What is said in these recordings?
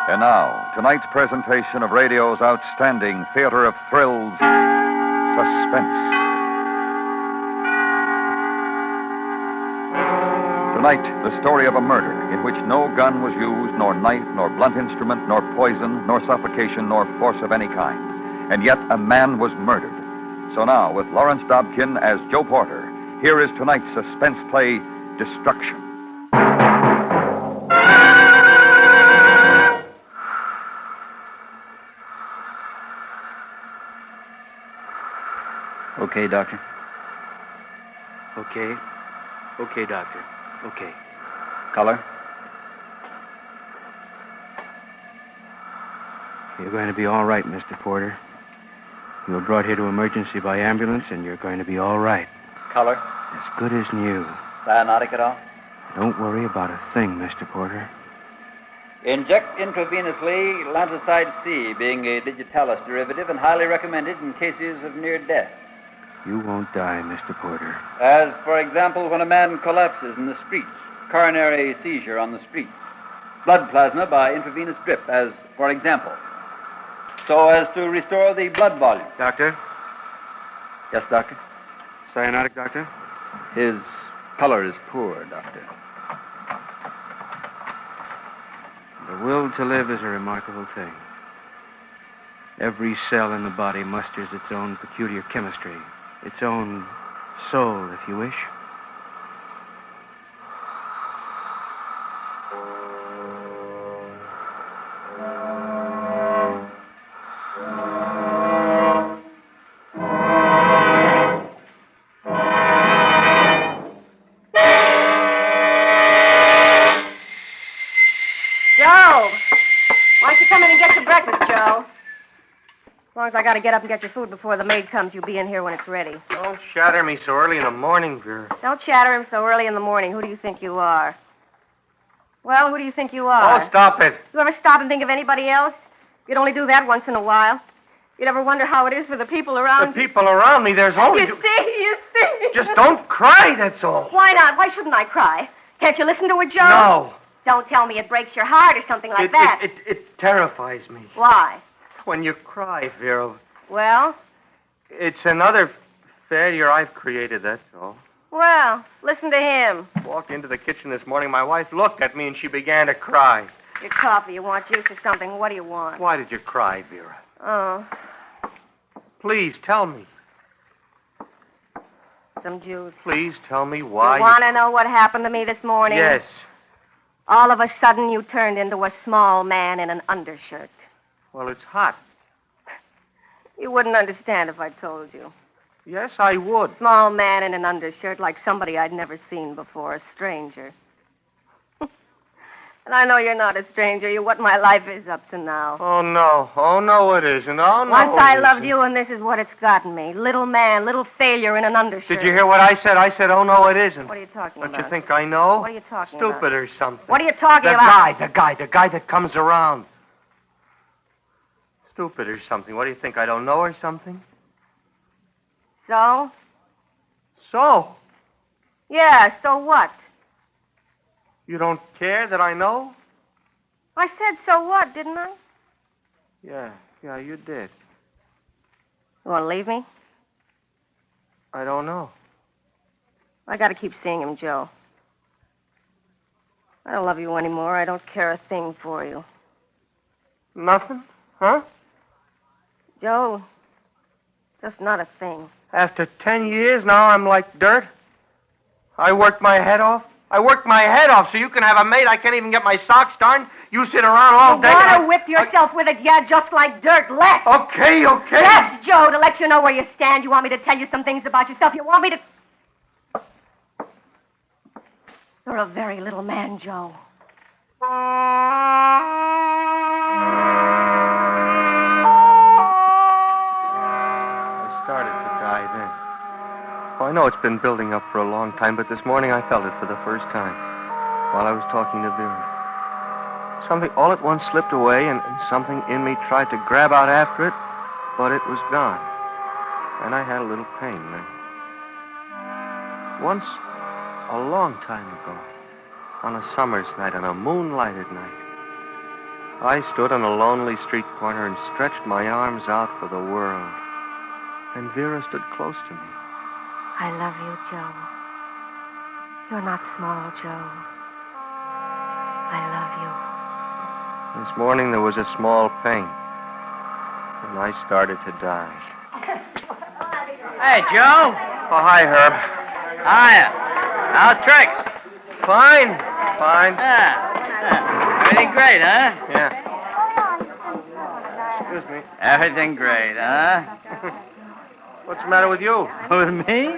And now, tonight's presentation of radio's outstanding theater of thrills, Suspense. Tonight, the story of a murder in which no gun was used, nor knife, nor blunt instrument, nor poison, nor suffocation, nor force of any kind. And yet a man was murdered. So now, with Lawrence Dobkin as Joe Porter, here is tonight's suspense play, Destruction. Okay, Doctor? Okay. Okay, Doctor. Okay. Color? You're going to be all right, Mr. Porter. You were brought here to emergency by ambulance, and you're going to be all right. Color? As good as new. Cyanotic at all? Don't worry about a thing, Mr. Porter. Inject intravenously lanticide C, being a digitalis derivative and highly recommended in cases of near death. You won't die, Mr. Porter. As, for example, when a man collapses in the streets, coronary seizure on the streets. Blood plasma by intravenous drip, as, for example. So as to restore the blood volume. Doctor? Yes, Doctor? Cyanotic, Doctor? His color is poor, Doctor. The will to live is a remarkable thing. Every cell in the body musters its own peculiar chemistry, its own soul, if you wish. Joe! Why don't you come in and get your breakfast, Joe? As long as I gotta get up and get your food before the maid comes, you'll be in here when it's ready. Don't shatter me so early in the morning, Vera. Don't chatter him so early in the morning. Who do you think you are? Well, who do you think you are? Oh, stop it. You ever stop and think of anybody else? You'd only do that once in a while. You'd ever wonder how it is for the people around The people around me, there's only... you. You see? Just don't cry, that's all. Why not? Why shouldn't I cry? Can't you listen to it, Joe? No. Don't tell me it breaks your heart or something like that. It terrifies me. Why? When you cry, Vera. Well? It's another failure I've created, that's all. Well, listen to him. Walked into the kitchen this morning, my wife looked at me and she began to cry. Your coffee, you want juice or something? What do you want? Why did you cry, Vera? Oh, Please, tell me. some juice. Please tell me why You want to know what happened to me this morning? Yes. All of a sudden, you turned into a small man in an undershirt. Well, it's hot. You wouldn't understand if I told you. Yes, I would. Small man in an undershirt like somebody I'd never seen before, a stranger. And I know you're not a stranger. You're what my life is up to now. Oh, no. Oh, no, it isn't. Oh, no, Once it I loved isn't. you, and this is what it's gotten me. Little man, little failure in an undershirt. Did you hear what I said? I said, oh, no, it isn't. What are you talking Don't about? you think I know? What are you talking Stupid about? or something. What are you talking The about? the guy that comes around. Stupid or something. What do you think? I don't know or something? So? So? Yeah, so what? You don't care that I know? I said so what, didn't I? Yeah, you did. You want to leave me? I don't know. I got to keep seeing him, Joe. I don't love you anymore. I don't care a thing for you. Nothing? Huh? Joe, just not a thing. After 10 years, now I'm like dirt? I worked my head off? I worked my head off so you can have a mate. I can't even get my socks darned. You sit around all day. You want to whip yourself with it? Yeah, just like dirt. Less. Okay. Yes, Joe, to let you know where you stand. You want me to tell you some things about yourself. You want me to... You're a very little man, Joe. I started to die then. Oh, I know it's been building up for a long time, but this morning I felt it for the first time while I was talking to Vera. Something all at once slipped away, and something in me tried to grab out after it, but it was gone. And I had a little pain then. Once, a long time ago, on a summer's night, on a moonlighted night, I stood on a lonely street corner and stretched my arms out for the world. And Vera stood close to me. I love you, Joe. You're not small, Joe. I love you. This morning there was a small pain. And I started to die. Hey, Joe. Oh, hi, Herb. Hiya. How's tricks? Fine. Fine. Everything great, huh? Yeah. Excuse me. Everything great, huh? What's the matter with you? With me?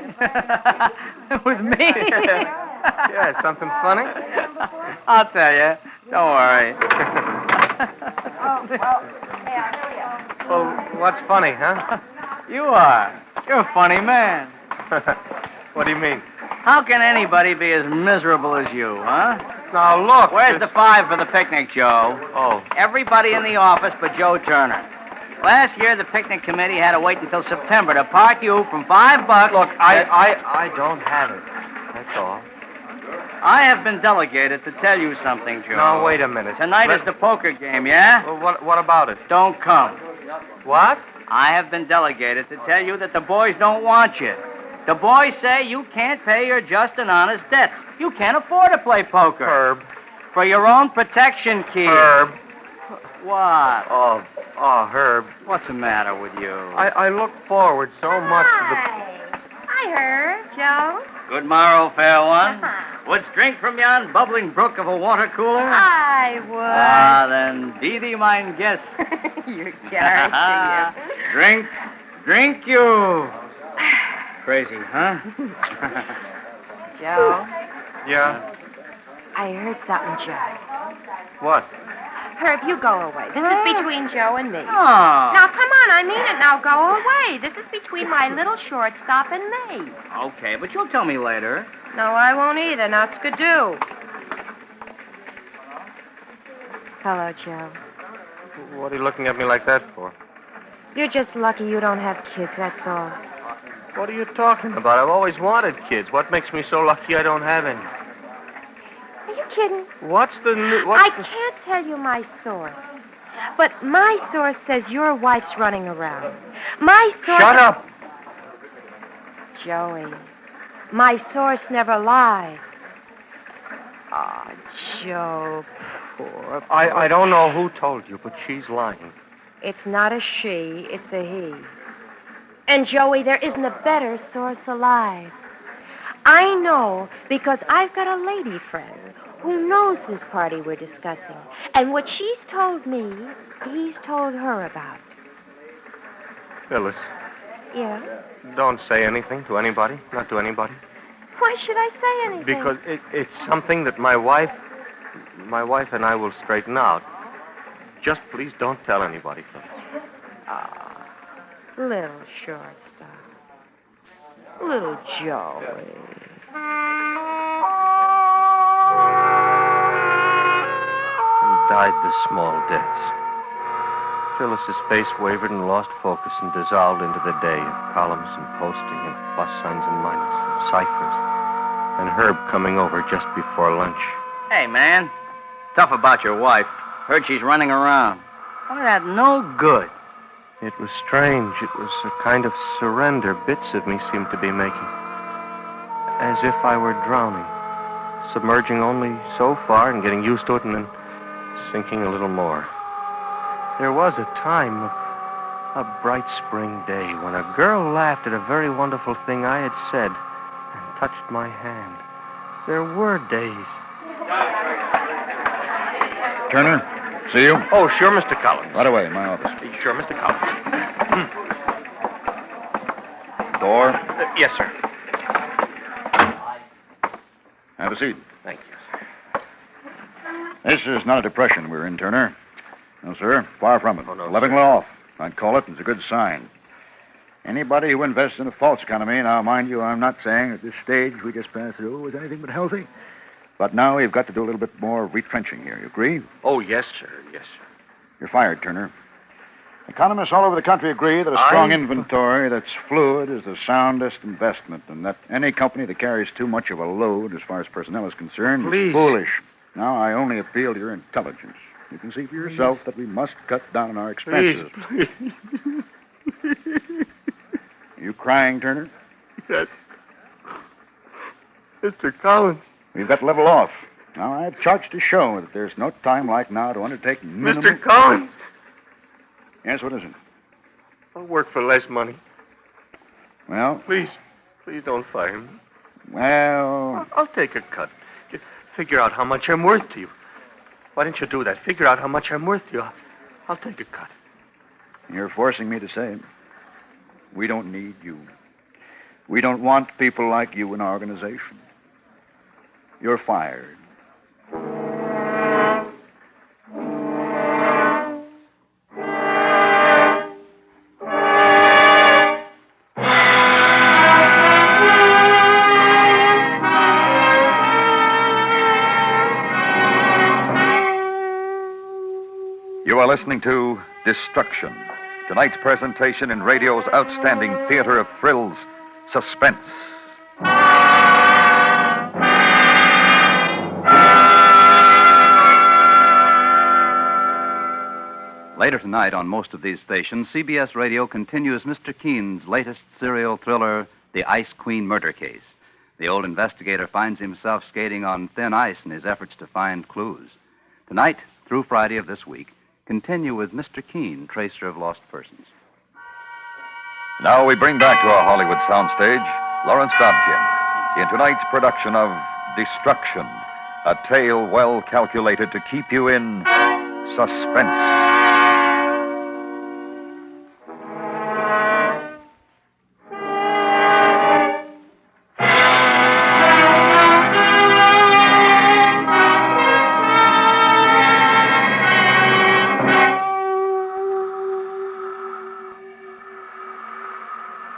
With me? Yeah, something funny? I'll tell you. Don't worry. Well, what's funny, huh? You are. You're a funny man. What do you mean? How can anybody be as miserable as you, huh? Now, look. Where's the 5 for the picnic, Joe? Oh. Everybody in the office but Joe Turner. Last year, the picnic committee had to wait until September to part you from $5. Look, I don't have it. That's all. I have been delegated to tell you something, Joe. Now, wait a minute. Tonight is the poker game, yeah? Well, what about it? Don't come. What? I have been delegated to tell you that the boys don't want you. The boys say you can't pay your just and honest debts. You can't afford to play poker. Herb. For your own protection, kid. Herb. What? Oh, Herb. What's the matter with you? I look forward so much to Hi, Herb. Joe? Good morrow, fair one. Wouldst drink from yon bubbling brook of a water cooler? I would. Ah, then be thee mine guest. You're charming, Drink you. Crazy, huh? Joe, the... Yeah? I heard something, Joe. What? Herb, you go away. This is between Joe and me. Oh. Now, come on, I mean it. Now, go away. This is between my little shortstop and me. Okay, but you'll tell me later. No, I won't either. Now, skidoo. Hello, Joe. What are you looking at me like that for? You're just lucky you don't have kids, that's all. What are you talking about? I've always wanted kids. What makes me so lucky I don't have any? Are you kidding? What's the new... I can't tell you my source. But my source says your wife's running around. My source... Shut up! Joey, my source never lies. Oh, Joe, poor... I don't know who told you, but she's lying. It's not a she, it's a he. And, Joey, there isn't a better source alive. I know because I've got a lady friend who knows this party we're discussing. And what she's told me, he's told her about. Phyllis, Yeah? don't say anything to anybody. Not to anybody. Why should I say anything? Because it's something that my wife and I will straighten out. Just please don't tell anybody, Phyllis. Ah, little shortstop. Little Joey. And died the small debts. Phyllis's face wavered and lost focus and dissolved into the day of columns and posting and plus signs and minus and ciphers. And Herb coming over just before lunch. Hey, man. Tough about your wife. Heard she's running around. Why, that no good. It was strange. It was a kind of surrender bits of me seemed to be making. As if I were drowning. Submerging only so far and getting used to it and then sinking a little more. There was a time, a bright spring day, when a girl laughed at a very wonderful thing I had said and touched my hand. There were days. Turner, see you? Oh, sure, Mr. Collins. Right away, in my office. Sure, Mr. Collins. Door. Yes, sir. Have a seat. Thank you, sir. This is not a depression we're in, Turner. No, sir. Far from it. Oh, no, Leveling sir. off, I'd call it. It's a good sign. Anybody who invests in a false economy, now, mind you, I'm not saying at this stage we just passed through was anything but healthy. But now we've got to do a little bit more retrenching here. You agree? Oh, yes, sir. Yes, sir. You're fired, Turner. Economists all over the country agree that a strong inventory that's fluid is the soundest investment, and that any company that carries too much of a load as far as personnel is concerned Please. is foolish. Now, I only appeal to your intelligence. You can see for yourself that we must cut down on our expenses. Please. Are you crying, Turner? Yes. Mr. Collins. We've got to level off. Now, I've charts to show that there's no time like now to undertake minimum... Mr. Collins. Yes, what is it? I'll work for less money. Well, Please don't fire me. well... I'll take a cut. Just figure out how much I'm worth to you. Why don't you do that? Figure out how much I'm worth to you. I'll take a cut. You're forcing me to say it. We don't need you. We don't want people like you in our organization. You're fired. You are listening to Destruction, tonight's presentation in radio's outstanding theater of thrills, Suspense. Later tonight on most of these stations, CBS Radio continues Mr. Keene's latest serial thriller, The Ice Queen Murder Case. The old investigator finds himself skating on thin ice in his efforts to find clues. Tonight, through Friday of this week, continue with Mr. Keene, tracer of lost persons. Now we bring back to our Hollywood soundstage Lawrence Dobkin in tonight's production of Destruction, a tale well calculated to keep you in suspense.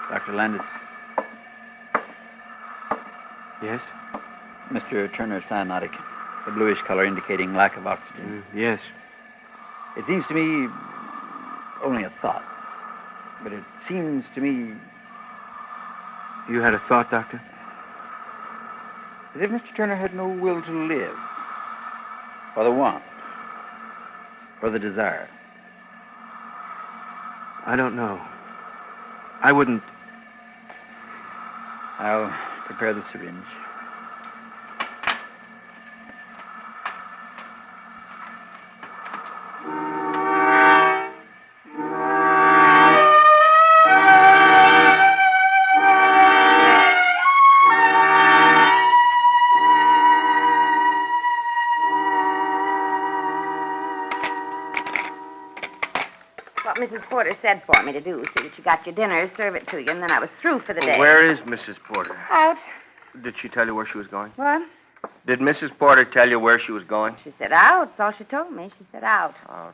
Dr. Landis, Yes? Mr. Turner's cyanotic, the bluish color indicating lack of oxygen. Yes. It seems to me only a thought, but it seems to me You had a thought, Doctor? as if Mr. Turner had no will to live, or the want, or the desire. I don't know. I wouldn't... I'll prepare the syringe. What Mrs. Porter said for me to do, so that you got your dinner, serve it to you, and then I was through for the day. Where is Mrs. Porter? Out. Did she tell you where she was going? What? Did Mrs. Porter tell you where she was going? She said out. That's all she told me. She said out. Out.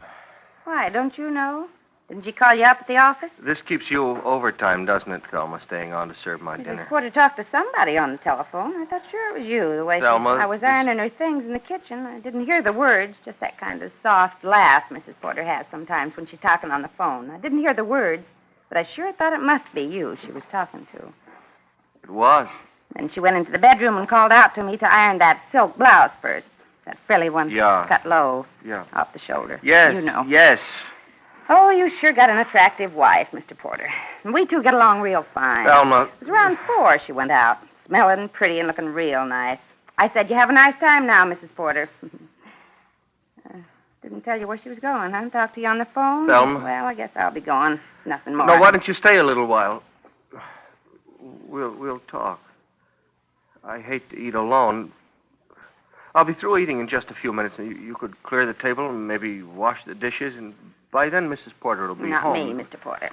Why, don't you know? Didn't she call you up at the office? This keeps you overtime, doesn't it, Thelma, staying on to serve my Mrs. dinner? Porter talked to somebody on the telephone. I thought sure it was you, the way Thelma, I was ironing her things in the kitchen. I didn't hear the words, just that kind of soft laugh Mrs. Porter has sometimes when she's talking on the phone. I didn't hear the words, but I sure thought it must be you she was talking to. It was. Then she went into the bedroom and called out to me to iron that silk blouse first. That frilly one Yeah. cut low Yeah. off the shoulder. Yes. You know. Yes. Oh, you sure got an attractive wife, Mr. Porter. And we two get along real fine. Thelma. It was around 4 she went out, smelling pretty and looking real nice. I said, you have a nice time now, Mrs. Porter. Didn't tell you where she was going, huh? Talked to you on the phone? Thelma. Well, I guess I'll be going. Nothing more. No, why don't you stay a little while? We'll talk. I hate to eat alone. I'll be through eating in just a few minutes. You could clear the table and maybe wash the dishes, and by then Mrs. Porter will be Not home. me, Mr. Porter.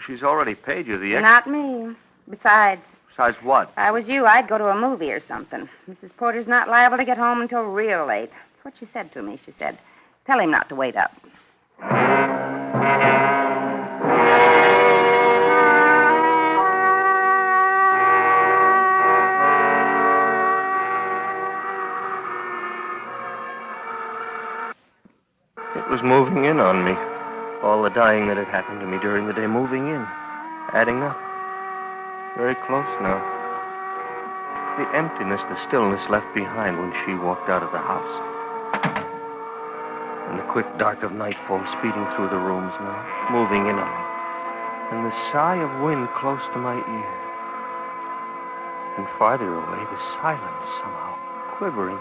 She's already paid you the Not me. Besides, Besides what? if I was you, I'd go to a movie or something. Mrs. Porter's not liable to get home until real late. That's what she said to me. She said, tell him not to wait up. It was moving in on me. All the dying that had happened to me during the day moving in, adding up. Very close now. The emptiness, the stillness left behind when she walked out of the house. and the quick dark of nightfall speeding through the rooms now, moving in on me, and the sigh of wind close to my ear. And farther away, the silence somehow quivering,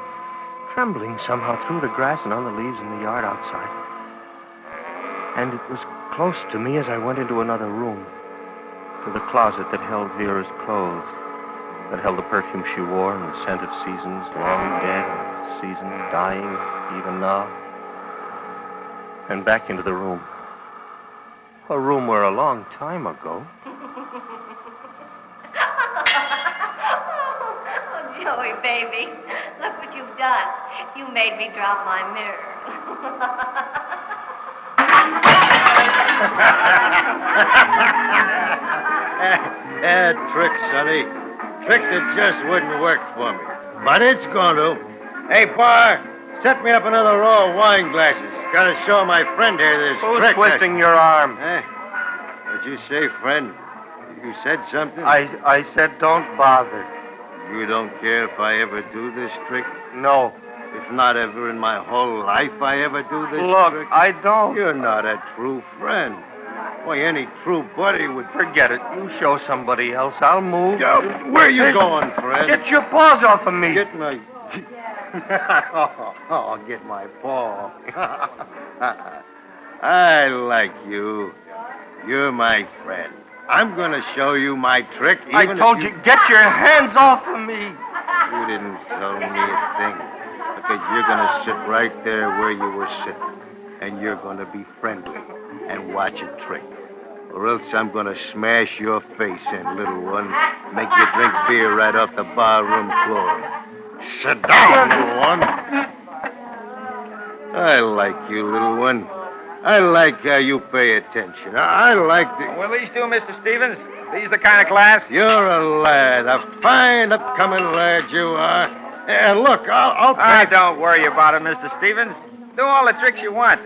trembling somehow through the grass and on the leaves in the yard outside. And it was close to me as I went into another room, to the closet that held Vera's clothes, that held the perfume she wore and the scent of seasons long dead and seasons dying even now. And back into the room. A room where a long time ago... Oh, Joey, baby, look what you've done. You made me drop my mirror. Trick, Sonny. Trick that just wouldn't work for me. But it's going to. Hey, Bar, set me up another row of wine glasses. Gotta show my friend here this trick. Who's twisting your arm? What'd you say, friend? You said something? I said don't bother. You don't care if I ever do this trick? No. If not ever in my whole life I ever do this Look, trick? I don't. You're not a true friend. Why, any true buddy would... Forget it. You show somebody else. I'll move. Where are you going, friend? Get your paws off of me. Get my... oh, get my paw. I like you. You're my friend. I'm going to show you my trick. I told you, get your hands off of me. You didn't tell me a thing. Because you're going to sit right there where you were sitting. And you're going to be friendly and watch a trick. Or else I'm going to smash your face in, little one. Make you drink beer right off the barroom floor. Sit down, little one. I like you, little one. I like how you pay attention. I like the... Well, these two, Mr. Stevens, these the kind of class? You're a lad, a fine upcoming lad you are. And look, I'll pay... Don't worry about it, Mr. Stevens. Do all the tricks you want.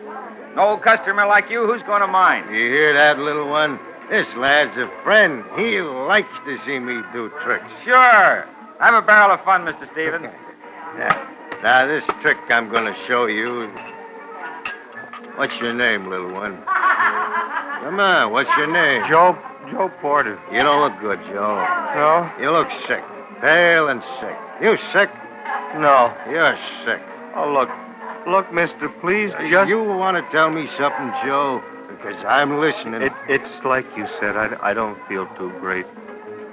An old customer like you, who's going to mind? You hear that, little one? This lad's a friend. He likes to see me do tricks. Sure. Have a barrel of fun, Mr. Stevens. Now, this trick I'm going to show you... What's your name, little one? Come on, what's your name? Joe Porter. You don't look good, Joe. No? You look sick. Pale and sick. You sick? No. You're sick. Oh, look, mister, please, just... You want to tell me something, Joe? Because I'm listening. It's like you said. I don't feel too great.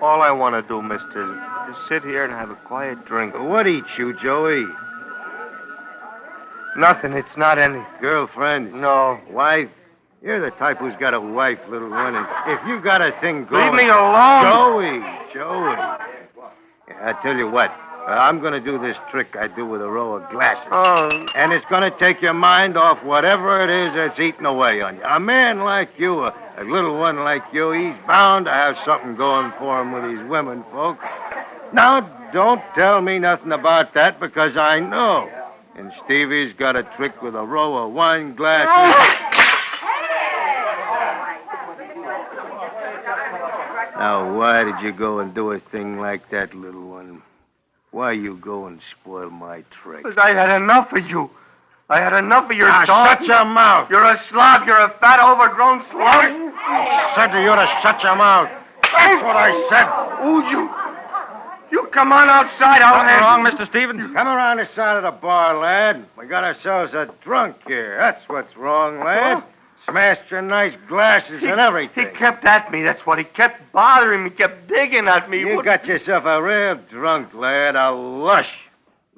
All I want to do, mister, is sit here and have a quiet drink. What eats you, Joey? Nothing. It's not any. Girlfriend? No. Wife? You're the type who's got a wife, little one, and if you got a thing going... Leave me alone! Joey. I tell you what, I'm going to do this trick I do with a row of glasses. Oh. And it's going to take your mind off whatever it is that's eating away on you. A man like you, a little one like you, he's bound to have something going for him with these women folk. Now, don't tell me nothing about that, because I know. And Stevie's got a trick with a row of wine glasses. Now, why did you go and do a thing like that, little one? Why you go and spoil my trick? Because I had enough of you. I had enough of your Now, talk. shut your mouth. You're a slob. You're a fat, overgrown slob. I said to you to shut your mouth. That's what I said. Oh, you come on outside. Something wrong, Mr. Stevens? Come around the side of the bar, lad. We got ourselves a drunk here. That's what's wrong, lad. Huh? Smashed your nice glasses and everything. He kept at me. That's what he kept bothering me. Kept digging at me. You got yourself a real drunk, lad. A lush.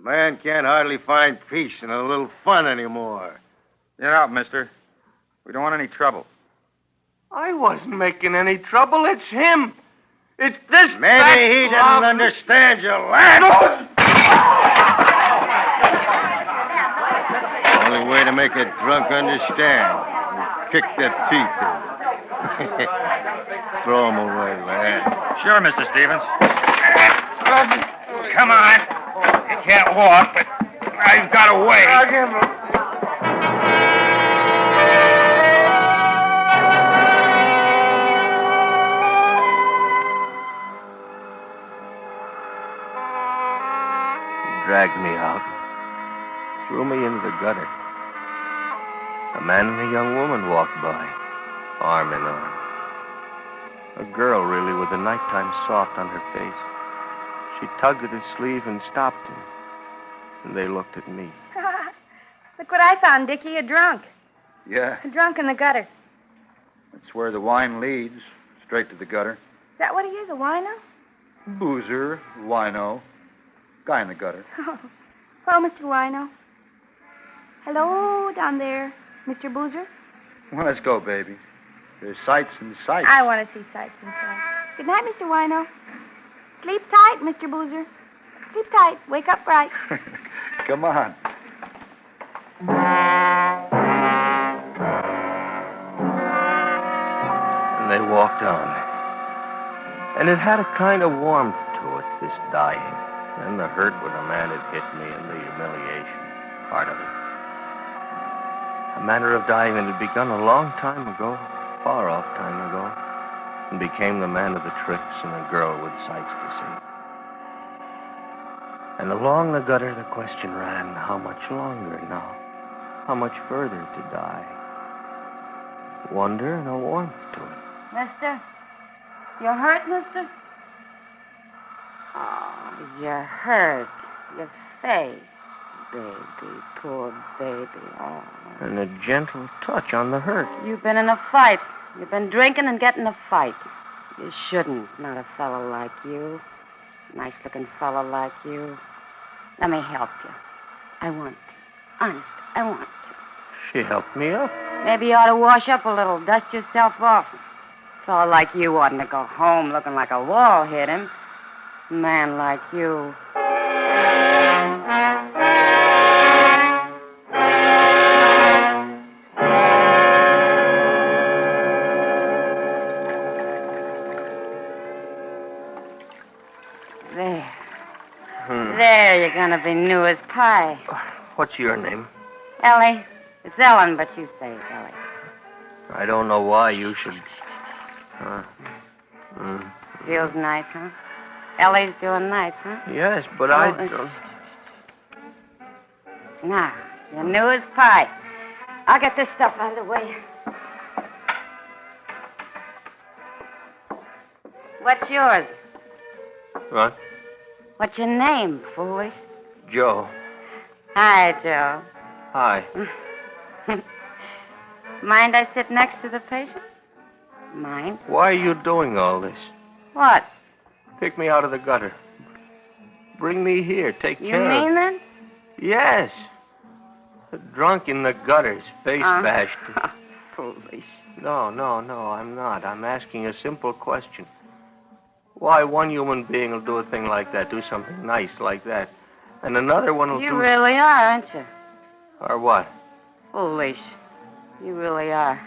Man can't hardly find peace and a little fun anymore. Get out, mister. We don't want any trouble. I wasn't making any trouble. It's him. It's this Maybe he didn't understand you, lad. Only way to make a drunk understand. Kick their teeth in. Throw them away, lad. Sure, Mr. Stevens. Come on. You can't walk, but I've got a way. Dragged me out, threw me into the gutter. A man and a young woman walked by, arm in arm. A girl, really, with the nighttime soft on her face. She tugged at his sleeve and stopped him. And they looked at me. Look what I found, Dickie, a drunk. Yeah, A drunk in the gutter. that's where the wine leads, straight to the gutter. Is that what he is, a wino? Boozer, wino, guy in the gutter. Oh. Hello, Mr. Wino. Hello, down there, Mr. Boozer. Well, let's go, baby. There's sights and sights. I want to see sights and sights. Good night, Mr. Wino. Sleep tight, Mr. Boozer. Sleep tight. Wake up bright. Come on. And they walked on. And it had a kind of warmth to it, this dying. And the hurt where the man had hit me and the humiliation, part of it. A manner of dying that had begun a long time ago, far off time ago, and became the man of the tricks and the girl with sights to see. And along the gutter the question ran, how much longer now? How much further to die? Wonder and a warmth to it. Mister? You hurt, mister? Oh, you're hurt. Your face. Baby, poor baby. Oh. And a gentle touch on the hurt. You've been in a fight. You've been drinking and getting a fight. You shouldn't, not a fellow like you. Nice-looking fellow like you. Let me help you. I want to. Honest, I want to. She helped me up. Maybe you ought to wash up a little, dust yourself off. A fellow like you oughtn't to go home looking like a wall hit him. A man like you. There, you're gonna be new as pie. What's your name? Ellie. It's Ellen, but you say it's Ellie. I don't know why you should... Feels nice, huh? Ellie's doing nice, huh? Yes, but Oh, I don't... Now, you're new as pie. I'll get this stuff out of the way. What's yours? What? What's your name, foolish? Joe. Hi, Joe. Hi. Mind I sit next to the patient? Mind? Why are you doing all this? What? Pick me out of the gutter. Bring me here. Take You care of... mean that? Yes. Drunk in the gutters, face bashed. Foolish. No, I'm not. I'm asking a simple question. Why one human being will do a thing like that, do something nice like that, and another one will You do... really are, aren't you? Or what? Foolish. You really are.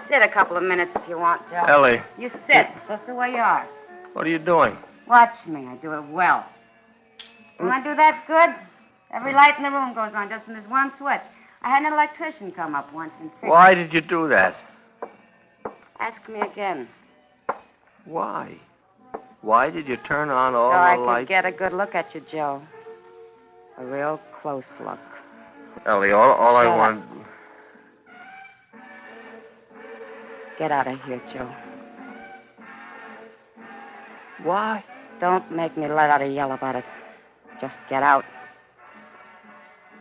Sit a couple of minutes if you want, Joe. Ellie. You sit, just the way you are. What are you doing? Watch me. I do it well. When I do that good, every light in the room goes on just in this one switch. I had an electrician come up once and fix... Why did you do that? Ask me again. Why? Why did you turn on all So I the could lights? get a good look at you, Joe. A real close look. Ellie, all I Shut want... Get out of here, Joe. Why? Don't make me let out a yell about it. Just get out.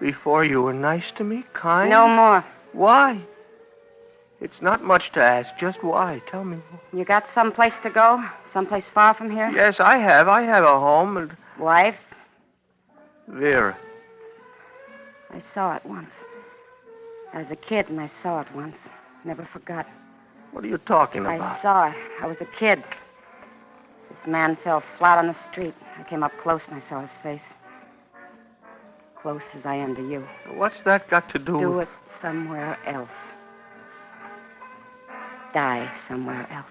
Before you were nice to me, kind? No more. Why? It's not much to ask. Just why? Tell me. You got someplace to go? Someplace far from here? Yes, I have. I have a home and... Wife? Vera. I saw it once. I was a kid and I saw it once. Never forgot. What are you talking about? I saw it. I was a kid. This man fell flat on the street. I came up close and I saw his face. Close as I am to you. What's that got to do Do with... it somewhere else. Die somewhere else.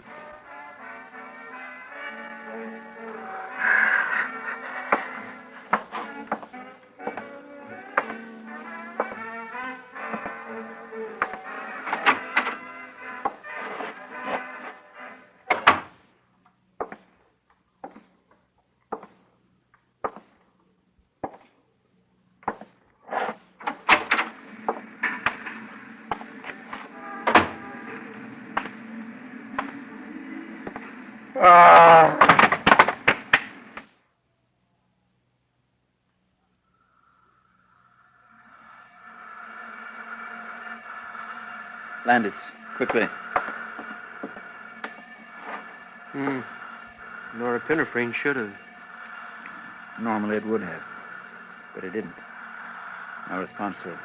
Landis, quickly. Norepinephrine should have. Normally it would have, but it didn't. No response to it.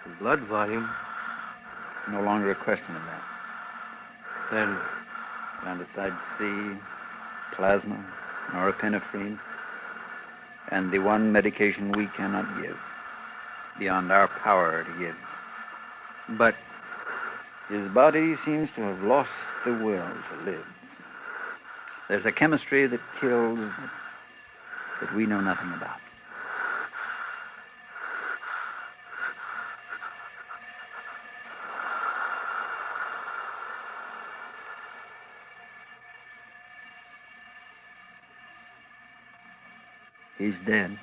The blood volume. No longer a question of that. Then Glycoside C, plasma, norepinephrine, and the one medication we cannot give, beyond our power to give. But his body seems to have lost the will to live. There's a chemistry that kills that we know nothing about. He's dead.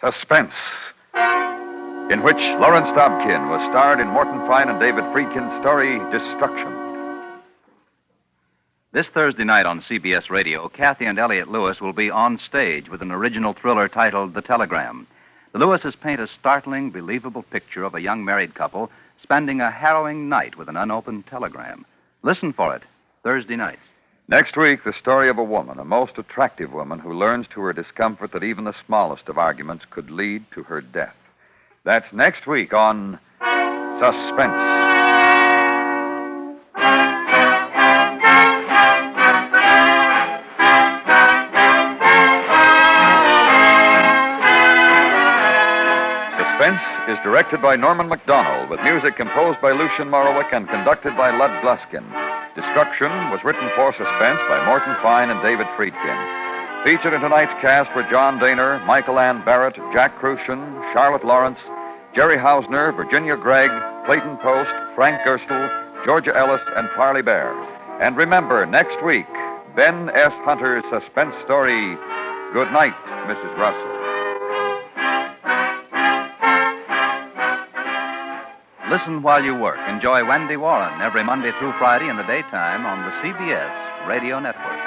Suspense, in which Lawrence Dobkin was starred in Morton Fine and David Friedkin's story, Destruction. This Thursday night on CBS Radio, Kathy and Elliot Lewis will be on stage with an original thriller titled The Telegram. The Lewises paint a startling, believable picture of a young married couple spending a harrowing night with an unopened telegram. Listen for it, Thursday night. Next week, the story of a woman, a most attractive woman, who learns to her discomfort that even the smallest of arguments could lead to her death. That's next week on Suspense. Suspense is directed by Norman MacDonald, with music composed by Lucien Morawick and conducted by Lud Gluskin. Destruction was written for Suspense by Morton Fine and David Friedkin. Featured in tonight's cast were John Daner, Michael Ann Barrett, Jack Crucian, Charlotte Lawrence, Jerry Hausner, Virginia Gregg, Clayton Post, Frank Gerstle, Georgia Ellis, and Parley Bear. And remember, next week, Ben S. Hunter's suspense story, Good Night, Mrs. Russell. Listen while you work. Enjoy Wendy Warren every Monday through Friday in the daytime on the CBS Radio Network.